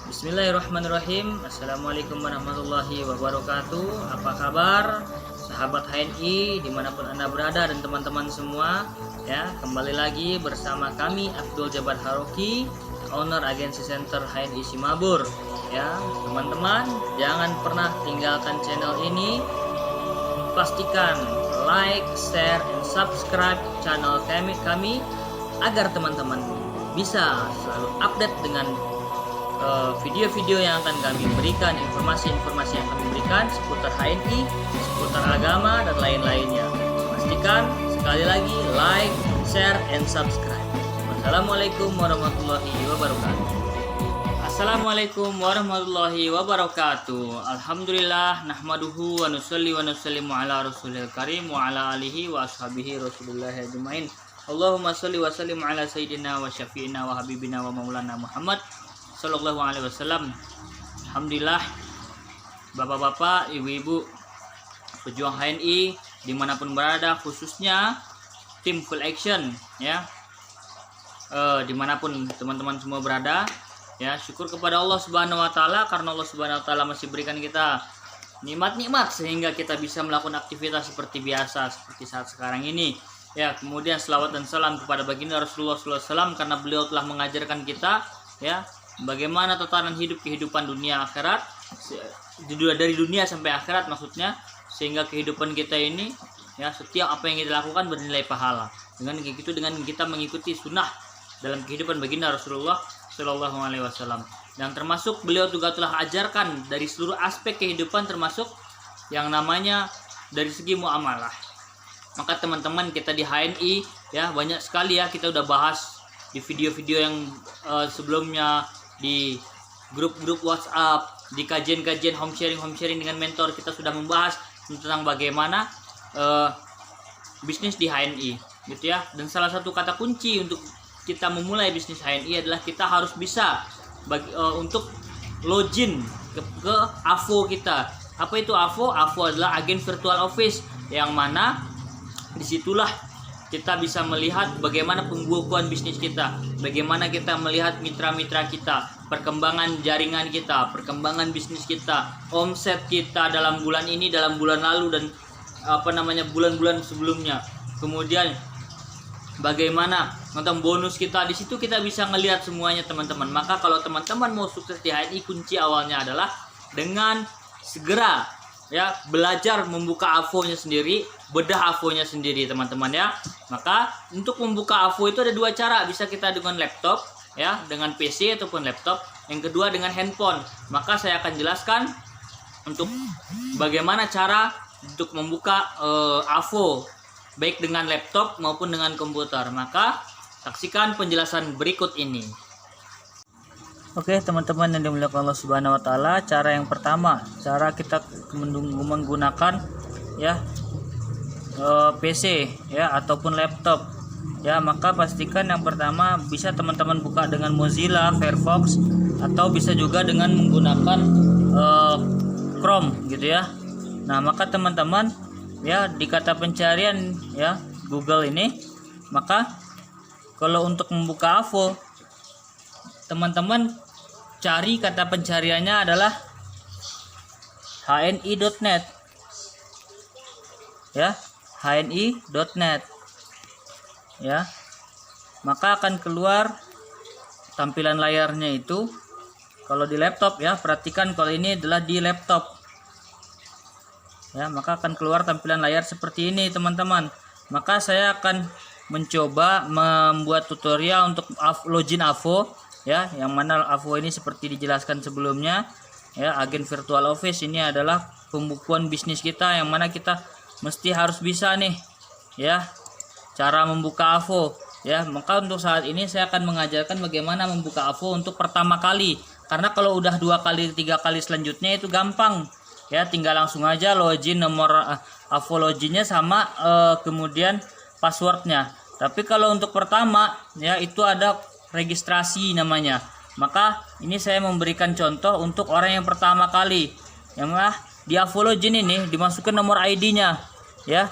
Bismillahirrahmanirrahim. Assalamualaikum warahmatullahi wabarakatuh. Apa kabar sahabat HNI dimanapun anda berada dan teman-teman semua, ya, kembali lagi bersama kami Abdul Jabar Haroki, owner agensi center HNI Simabur. Ya teman-teman, jangan pernah tinggalkan channel ini. Pastikan like, share, and subscribe channel kami agar teman-teman bisa selalu update dengan video-video yang akan kami berikan, informasi-informasi yang kami berikan seputar HNI, seputar agama dan lain-lainnya. Pastikan sekali lagi like, share, and subscribe. Wassalamualaikum warahmatullahi wabarakatuh. Assalamualaikum warahmatullahi wabarakatuh. Alhamdulillah, nahmaduhu wa nusalli wa nusallimu ala rasulil karim wa ala alihi wa ashabihi rasulullah ajmain. Allahumma salli wa sallim ala sayyidina wa syafi'ina wa habibina wa maulana Muhammad Sallallahu alaihi wasallam. Alhamdulillah, bapak-bapak, ibu-ibu, pejuang HNI dimanapun berada, khususnya tim full action, ya, dimanapun teman-teman semua berada, ya, syukur kepada Allah Subhanahu Wa Taala karena Allah Subhanahu Wa Taala masih berikan kita nikmat-nikmat sehingga kita bisa melakukan aktivitas seperti biasa, seperti saat sekarang ini. Ya, kemudian selawat dan salam kepada baginda Rasulullah SAW karena beliau telah mengajarkan kita, ya, bagaimana tatanan hidup kehidupan dunia akhirat, dari dunia sampai akhirat maksudnya, sehingga kehidupan kita ini, ya, setiap apa yang kita lakukan bernilai pahala. Dengan begitu, dengan kita mengikuti sunnah dalam kehidupan baginda Rasulullah Shallallahu Alaihi Wasallam, dan termasuk beliau juga telah ajarkan dari seluruh aspek kehidupan, termasuk yang namanya dari segi muamalah. Maka teman-teman, kita di HNI, ya, banyak sekali, ya, kita udah bahas di video-video yang sebelumnya, di grup-grup WhatsApp, di kajian-kajian home sharing dengan mentor, kita sudah membahas tentang bagaimana bisnis di HNI, gitu ya. Dan salah satu kata kunci untuk kita memulai bisnis HNI adalah kita harus bisa untuk login ke AVO kita. Apa itu AVO? AVO adalah agen virtual office, yang mana disitulah kita bisa melihat bagaimana pembukuan bisnis kita, bagaimana kita melihat mitra-mitra kita, perkembangan jaringan kita, perkembangan bisnis kita, omset kita dalam bulan ini, dalam bulan lalu, dan bulan-bulan sebelumnya. Kemudian bagaimana tentang bonus kita, di situ kita bisa melihat semuanya, teman-teman. Maka kalau teman-teman mau sukses di HNI, kunci awalnya adalah dengan segera, ya, belajar membuka AVO-nya sendiri, bedah AVO-nya sendiri, teman-teman, ya. Maka untuk membuka AVO itu ada dua cara, bisa kita dengan laptop, ya, dengan PC ataupun laptop. Yang kedua dengan handphone. Maka saya akan jelaskan untuk bagaimana cara untuk membuka AVO baik dengan laptop maupun dengan komputer. Maka saksikan penjelasan berikut ini. Oke, teman-teman yang dimuliakan Allah Subhanahu Wa Taala, cara yang pertama, cara kita menggunakan, ya, PC, ya, ataupun laptop, ya. Maka pastikan yang pertama bisa teman-teman buka dengan Mozilla Firefox, atau bisa juga dengan menggunakan Chrome, gitu ya. Nah, maka teman-teman, ya, di kata pencarian, ya, Google ini, maka kalau untuk membuka AVO, teman-teman cari kata pencariannya adalah hni.net, ya, hni.net, ya. Maka akan keluar tampilan layarnya itu. Kalau di laptop, ya, perhatikan kalau ini adalah di laptop, ya, maka akan keluar tampilan layar seperti ini, teman-teman. Maka saya akan mencoba membuat tutorial untuk login AVO, ya, yang mana AVO ini seperti dijelaskan sebelumnya, ya, agen virtual office ini adalah pembukuan bisnis kita, yang mana kita mesti harus bisa nih, ya, cara membuka AVO, ya. Maka untuk saat ini saya akan mengajarkan bagaimana membuka AVO untuk pertama kali, karena kalau udah 2 kali 3 kali selanjutnya itu gampang, ya, tinggal langsung aja login nomor AVO loginnya sama kemudian passwordnya. Tapi kalau untuk pertama, ya, itu ada registrasi namanya. Maka ini saya memberikan contoh untuk orang yang pertama kali, yang di AVO login ini dimasukkan nomor ID-nya, ya,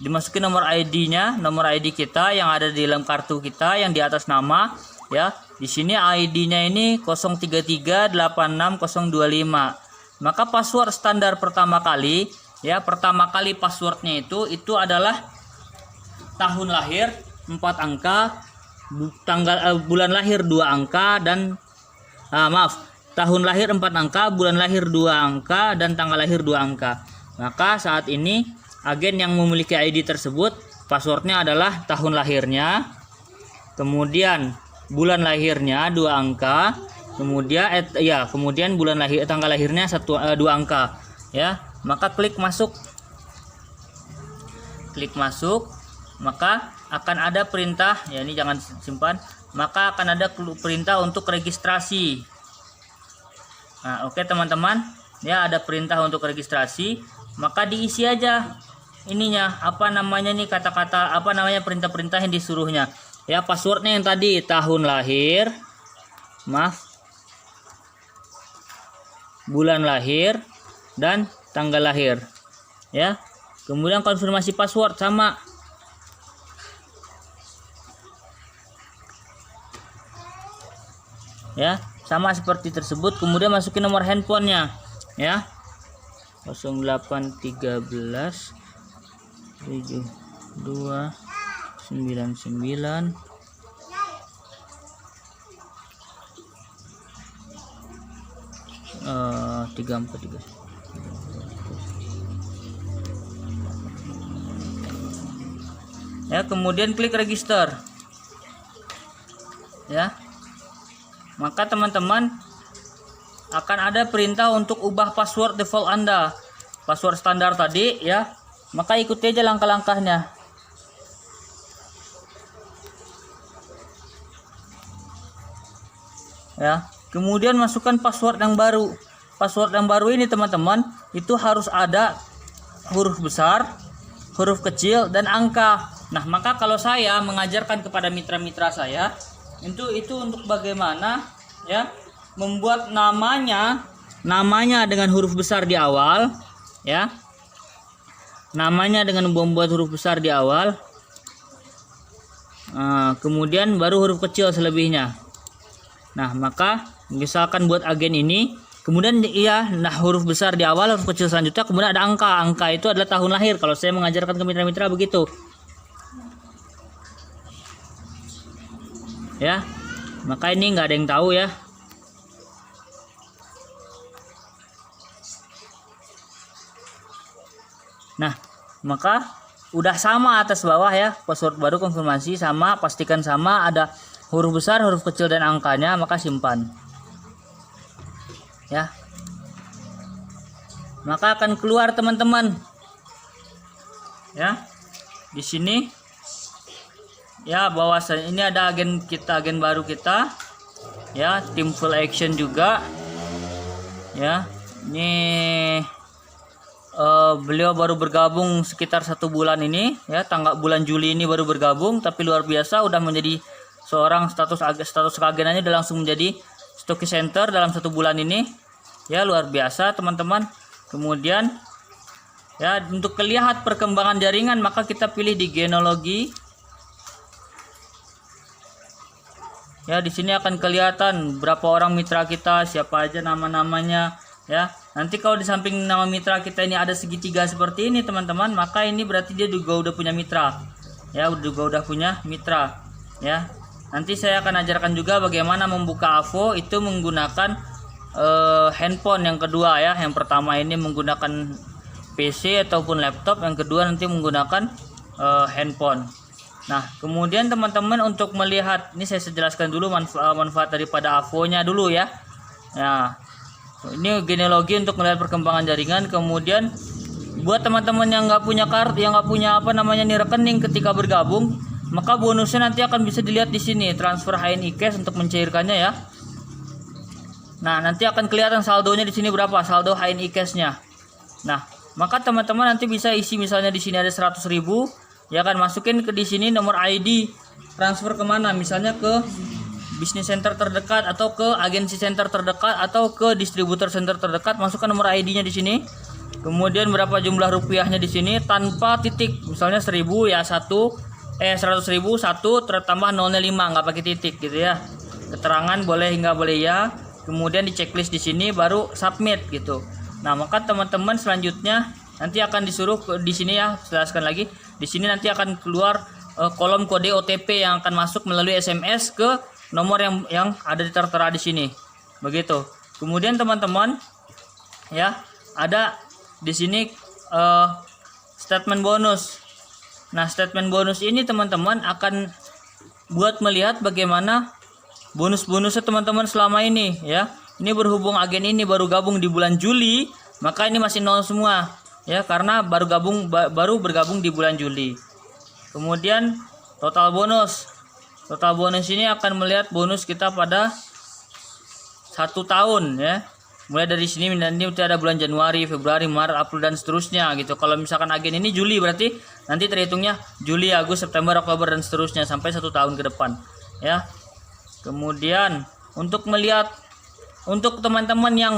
dimasukin nomor ID-nya, nomor ID kita yang ada di dalam kartu kita yang di atas nama. ya. Di sini ID-nya ini 03386025. Maka password standar pertama kali, ya, pertama kali passwordnya itu adalah tahun lahir 4 angka, bulan lahir 2 angka, dan tahun lahir 4 angka, bulan lahir 2 angka, dan tanggal lahir 2 angka. Maka saat ini agen yang memiliki ID tersebut, passwordnya adalah tahun lahirnya, kemudian bulan lahirnya 2 angka, kemudian bulan lahir, tanggal lahirnya 2 angka, ya. Maka klik masuk, maka akan ada perintah, ya, ini jangan simpan, maka akan ada perintah untuk registrasi. Nah, oke teman-teman, ya, ada perintah untuk registrasi, maka diisi aja ininya, apa namanya nih, kata-kata, apa namanya, perintah-perintah yang disuruhnya, ya. Passwordnya yang tadi, tahun lahir, bulan lahir, dan tanggal lahir, ya. Kemudian konfirmasi password sama, ya, sama seperti tersebut. Kemudian masukin nomor handphonenya, ya, 0813 7299 343. Ya, kemudian klik register, ya. Maka teman-teman akan ada perintah untuk ubah password default Anda, password standar tadi, ya. Maka ikuti aja langkah-langkahnya. Ya, kemudian masukkan password yang baru. Password yang baru ini teman-teman itu harus ada huruf besar, huruf kecil, dan angka. Nah, maka kalau saya mengajarkan kepada mitra-mitra saya, itu untuk bagaimana, ya, membuat namanya dengan huruf besar di awal, ya. Namanya dengan membuat huruf besar di awal. Kemudian baru huruf kecil selebihnya. Nah, maka misalkan buat agen ini, kemudian huruf besar di awal, huruf kecil selanjutnya, kemudian ada angka. Angka itu adalah tahun lahir. Kalau saya mengajarkan ke mitra-mitra begitu, ya. Maka ini nggak ada yang tahu, ya. Nah, maka udah sama atas bawah, ya, password baru konfirmasi sama, pastikan sama, ada huruf besar, huruf kecil, dan angkanya, maka simpan, ya. Maka akan keluar teman-teman, ya. Di sini, ya, bahwasanya ini ada agen kita, agen baru kita, ya, tim full action juga, ya. Ini beliau baru bergabung sekitar 1 bulan ini, ya, bulan Juli ini baru bergabung, tapi luar biasa udah menjadi seorang status keagenannya udah langsung menjadi stock center dalam 1 bulan ini, ya, luar biasa teman-teman. Kemudian, ya, untuk melihat perkembangan jaringan maka kita pilih di genealogi, ya. Di sini akan kelihatan berapa orang mitra kita, siapa aja nama-namanya, ya. Nanti kalau di samping nama mitra kita ini ada segitiga seperti ini teman-teman, maka ini berarti dia juga udah punya mitra, ya, udah punya mitra, ya. Nanti saya akan ajarkan juga bagaimana membuka AVO itu menggunakan handphone yang kedua, ya. Yang pertama ini menggunakan PC ataupun laptop, yang kedua nanti menggunakan handphone. Nah, kemudian teman-teman untuk melihat, ini saya jelaskan dulu manfaat daripada AVO-nya dulu, ya. Nah, ini genealogi untuk melihat perkembangan jaringan. Kemudian buat teman-teman yang nggak punya kartu, yang nggak punya rekening ketika bergabung, maka bonusnya nanti akan bisa dilihat di sini, transfer HNI cash untuk mencairkannya, ya. Nah, nanti akan kelihatan saldonya di sini berapa, saldo HNI cash-nya. Nah, maka teman-teman nanti bisa isi, misalnya di sini ada 100.000, ya kan, masukin ke di sini nomor ID, transfer kemana, misalnya ke bisnis center terdekat atau ke agensi center terdekat atau ke distributor center terdekat, masukkan nomor ID-nya di sini. Kemudian berapa jumlah rupiahnya di sini tanpa titik, misalnya 1.000, ya, 100.000 1 tambah nolnya 5, nggak pakai titik gitu, ya. keterangan boleh hingga boleh ya, kemudian di checklist di sini baru submit gitu. Nah, maka teman-teman selanjutnya nanti akan disuruh di sini ya, jelaskan lagi. Di sini nanti akan keluar kolom kode OTP yang akan masuk melalui SMS ke nomor yang ada tertera di sini. Begitu. Kemudian teman-teman ya, ada di sini statement bonus. Nah, statement bonus ini teman-teman akan buat melihat bagaimana bonus-bonusnya teman-teman selama ini ya. Ini berhubung agen ini baru gabung di bulan Juli, maka ini masih nol semua ya, karena baru bergabung di bulan Juli. Kemudian total bonus. Total bonus ini akan melihat bonus kita pada 1 tahun ya. Mulai dari sini nanti ada bulan Januari, Februari, Maret, April dan seterusnya gitu. Kalau misalkan agen ini Juli, berarti nanti terhitungnya Juli, Agustus, September, Oktober dan seterusnya sampai 1 tahun ke depan ya. Kemudian untuk melihat, untuk teman-teman yang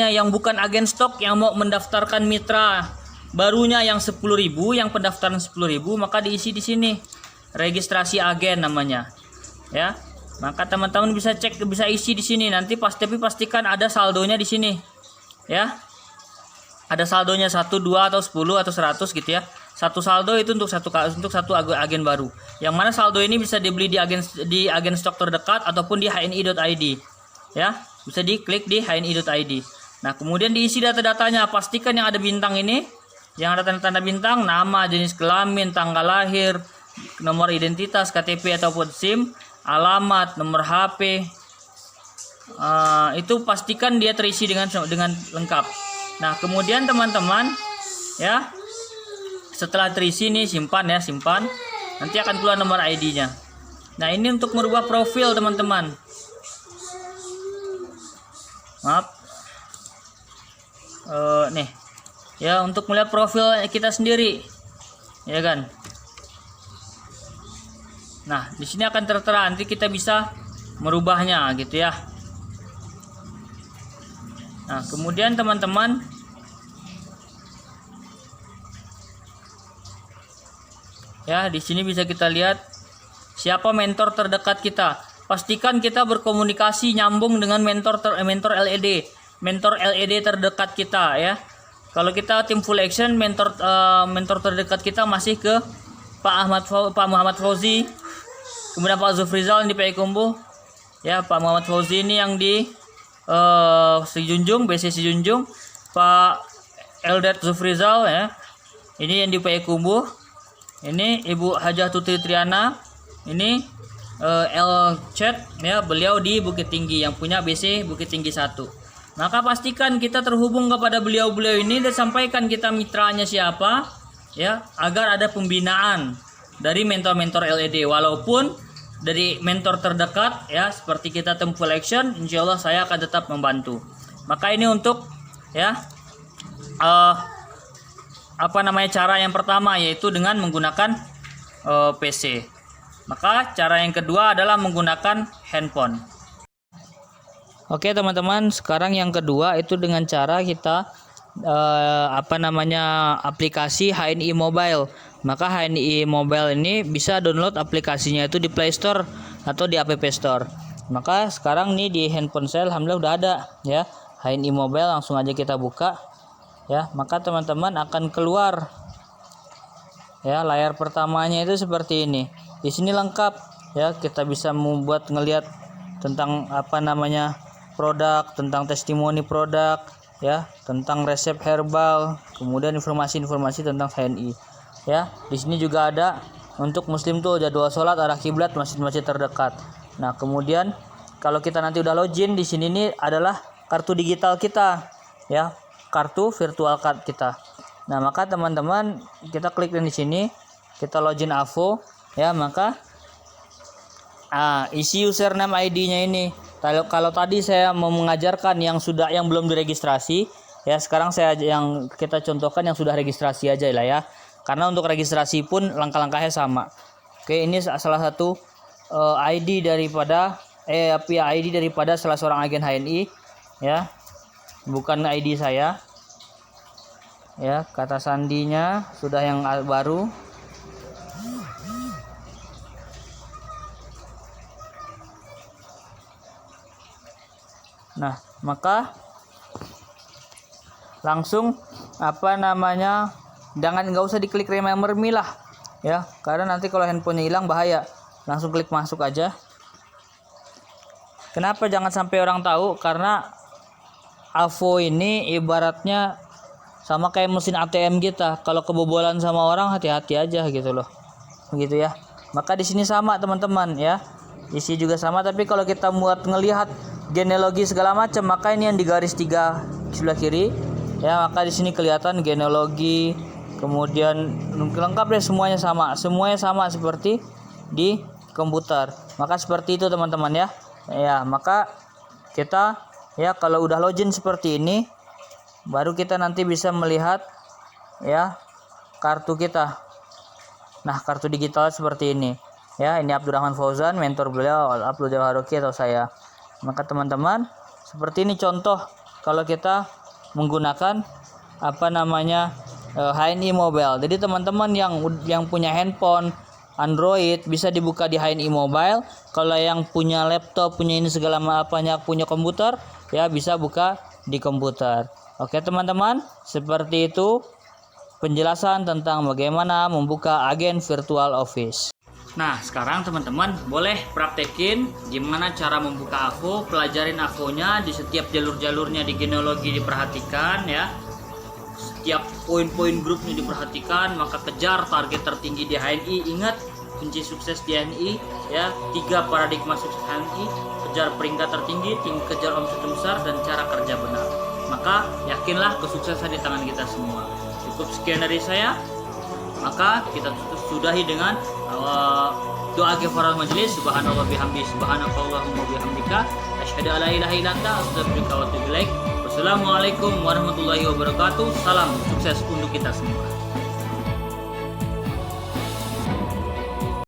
yang bukan agen stok, yang mau mendaftarkan mitra barunya yang 10.000, yang pendaftaran 10.000, maka diisi di sini registrasi agen namanya ya. Maka teman-teman bisa cek, bisa isi di sini nanti tapi pastikan ada saldonya di sini ya. Ada saldonya 1, 2 atau 10 atau 100 gitu ya. Satu saldo itu untuk satu agen baru. Yang mana saldo ini bisa dibeli di agen stok terdekat ataupun di hni.id ya. Bisa diklik di hni.id. Nah, kemudian diisi data-datanya. Pastikan yang ada bintang ini, yang ada tanda-tanda bintang, nama, jenis kelamin, tanggal lahir, nomor identitas, KTP ataupun SIM, alamat, nomor HP, itu pastikan dia terisi dengan lengkap. Nah, kemudian teman-teman ya, setelah terisi nih simpan. Nanti akan keluar nomor ID-nya. Nah, ini untuk merubah profil teman-teman. Maaf. Nih ya, untuk melihat profil kita sendiri ya kan. Nah, di sini akan tertera, nanti kita bisa merubahnya gitu ya. Nah, kemudian teman-teman ya, di sini bisa kita lihat siapa mentor terdekat kita. Pastikan kita berkomunikasi nyambung dengan mentor LED terdekat kita ya. Kalau kita tim full action, mentor terdekat kita masih ke Pak Muhammad Fauzi, kemudian Pak Zufrizal yang di Payakumbuh ya. Pak Muhammad Fauzi ini yang di BC Sijunjung, Pak Eldet Zufrizal ya, ini yang di Payakumbuh. Ini Ibu Hajah Tuti Triana, ini Chat ya, beliau di Bukit Tinggi yang punya BC Bukit Tinggi 1. Maka pastikan kita terhubung kepada beliau-beliau ini dan sampaikan kita mitranya siapa ya, agar ada pembinaan dari mentor-mentor LED. Walaupun dari mentor terdekat ya, seperti kita tim full action, insya Allah saya akan tetap membantu. Maka ini untuk ya cara yang pertama, yaitu dengan menggunakan PC. Maka cara yang kedua adalah menggunakan handphone. Oke teman-teman, sekarang yang kedua itu dengan cara kita aplikasi HNI Mobile. Maka HNI Mobile ini bisa download aplikasinya itu di Play Store atau di App Store. Maka sekarang nih di handphone saya alhamdulillah udah ada ya HNI Mobile. Langsung aja kita buka ya. Maka teman-teman akan keluar ya, layar pertamanya itu seperti ini. Di sini lengkap ya, kita bisa membuat ngelihat tentang produk, tentang testimoni produk ya, tentang resep herbal, kemudian informasi-informasi tentang HNI ya. Di sini juga ada untuk muslim tuh jadwal sholat, arah kiblat, masjid-masjid terdekat. Nah, kemudian kalau kita nanti udah login, di sini nih adalah kartu digital kita ya, kartu virtual card kita. Nah, maka teman-teman kita klik di sini, kita login AVO ya. Maka isi username ID-nya ini. Kalau tadi saya mau mengajarkan yang belum diregistrasi ya, sekarang kita contohkan yang sudah registrasi aja lah ya. Karena untuk registrasi pun langkah-langkahnya sama. Oke, ini salah satu ID daripada salah seorang agen HNI ya. Bukan ID saya. Ya, kata sandinya sudah yang baru. Nah, maka langsung nggak usah diklik remember me lah ya, karena nanti kalau handphonenya hilang bahaya. Langsung klik masuk aja. Kenapa jangan sampai orang tahu? Karena AVO ini ibaratnya sama kayak mesin ATM kita. Kalau kebobolan sama orang, hati-hati aja gitu loh. Begitu ya. Maka di sini sama teman-teman ya. Isi juga sama, tapi kalau kita buat ngelihat genealogi segala macam, maka ini yang di garis 3 sebelah kiri ya. Maka di sini kelihatan genealogi, kemudian lengkap deh, semuanya sama seperti di komputer. Maka seperti itu teman-teman ya. Ya, maka kita ya kalau udah login seperti ini, baru kita nanti bisa melihat ya kartu kita. Nah, kartu digital seperti ini. Ya, ini Abdurrahman Fauzan, mentor beliau Abdul Jawhar Ruqi atau saya. Maka teman-teman, seperti ini contoh kalau kita menggunakan HNI Mobile. Jadi teman-teman yang punya handphone Android bisa dibuka di HNI Mobile. Kalau yang punya laptop, punya ini segala macamnya, punya komputer ya bisa buka di komputer. Oke teman-teman, seperti itu penjelasan tentang bagaimana membuka agen virtual office. Nah, sekarang teman-teman boleh praktekin gimana cara membuka AVO, pelajarin AVO-nya di setiap jalur-jalurnya, di genealogi diperhatikan ya. Setiap poin-poin grupnya diperhatikan, maka kejar target tertinggi di HNI. Ingat kunci sukses di HNI ya, 3 paradigma sukses HNI: kejar peringkat tertinggi, kejar omset besar, dan cara kerja benar. Maka yakinlah kesuksesan di tangan kita semua. Cukup sekian dari saya. Maka kita sudahi dengan doa kifaratul majelis. Subhanallah bihamdi, subhanakallahumma bihamdika, asyhadu an la ilaha illa anta, astaghfiruka wa atubu ilaik. Wassalamualaikum warahmatullahi wabarakatuh. Salam sukses untuk kita semua.